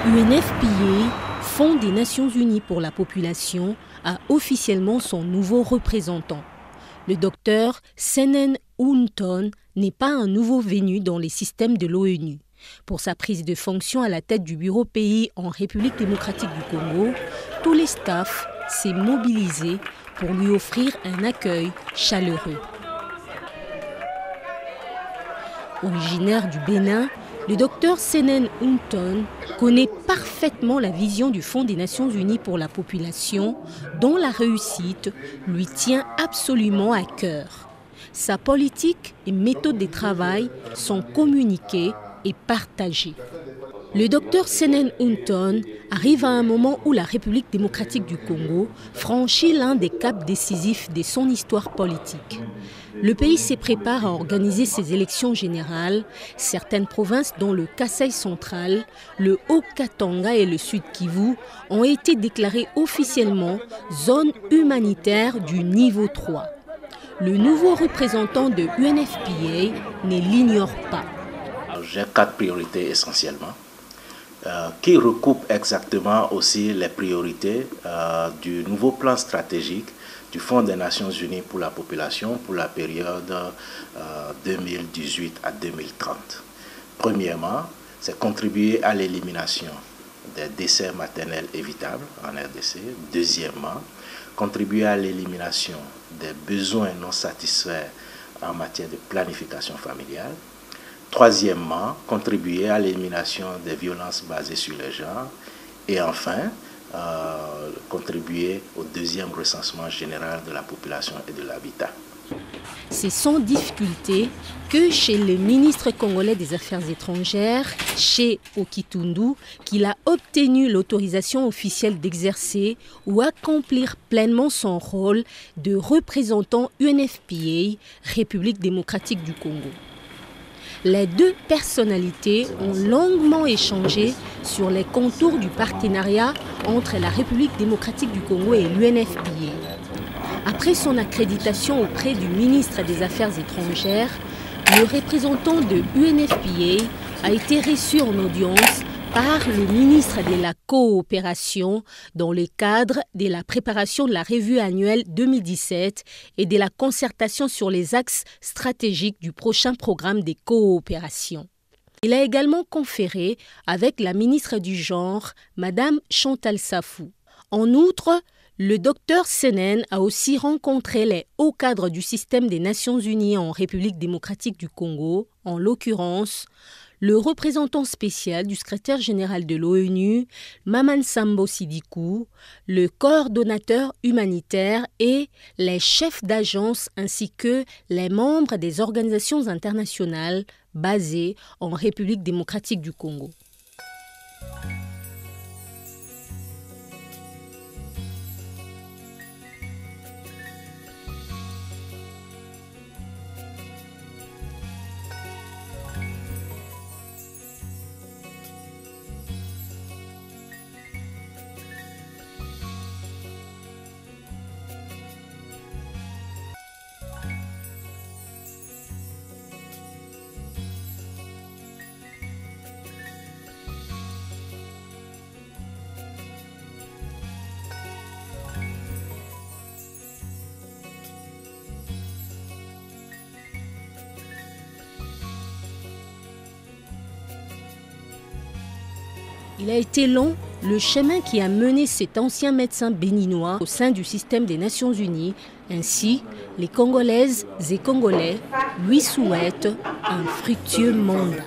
UNFPA, Fonds des Nations Unies pour la population, a officiellement son nouveau représentant. Le docteur Senen Ounton n'est pas un nouveau venu dans les systèmes de l'ONU. Pour sa prise de fonction à la tête du bureau pays en République démocratique du Congo, tous les staffs s'est mobilisés pour lui offrir un accueil chaleureux. Originaire du Bénin, le docteur Senen Ounton connaît parfaitement la vision du Fonds des Nations Unies pour la population, dont la réussite lui tient absolument à cœur. Sa politique et méthode de travail sont communiquées et partagées. Le docteur Senen Ounton arrive à un moment où la République démocratique du Congo franchit l'un des caps décisifs de son histoire politique. Le pays se prépare à organiser ses élections générales. Certaines provinces, dont le Kasaï central, le Haut-Katanga et le Sud-Kivu, ont été déclarées officiellement zone humanitaire du niveau 3. Le nouveau représentant de UNFPA ne l'ignore pas. J'ai 4 priorités essentiellement, qui recoupent exactement aussi les priorités du nouveau plan stratégique du Fonds des Nations Unies pour la population pour la période 2018 à 2030. Premièrement, c'est contribuer à l'élimination des décès maternels évitables en RDC. Deuxièmement, contribuer à l'élimination des besoins non satisfaits en matière de planification familiale. Troisièmement, contribuer à l'élimination des violences basées sur le genre. Et enfin, contribuer au deuxième recensement général de la population et de l'habitat. C'est sans difficulté que chez le ministre congolais des Affaires étrangères, chez Okitundu, qu'il a obtenu l'autorisation officielle d'exercer ou accomplir pleinement son rôle de représentant UNFPA, République démocratique du Congo. Les deux personnalités ont longuement échangé sur les contours du partenariat entre la République démocratique du Congo et l'UNFPA. Après son accréditation auprès du ministre des Affaires étrangères, le représentant de l'UNFPA a été reçu en audience par le ministre de la Coopération dans le cadre de la préparation de la revue annuelle 2017 et de la concertation sur les axes stratégiques du prochain programme de coopération. Il a également conféré avec la ministre du Genre, Madame Chantal Safou. En outre, le docteur Senen a aussi rencontré les hauts cadres du système des Nations Unies en République démocratique du Congo, en l'occurrence le représentant spécial du secrétaire général de l'ONU, Maman Sambo Sidikou, le coordonnateur humanitaire et les chefs d'agence ainsi que les membres des organisations internationales basées en République démocratique du Congo. Il a été long, le chemin qui a mené cet ancien médecin béninois au sein du système des Nations Unies. Ainsi, les Congolaises et Congolais lui souhaitent un fructueux mandat.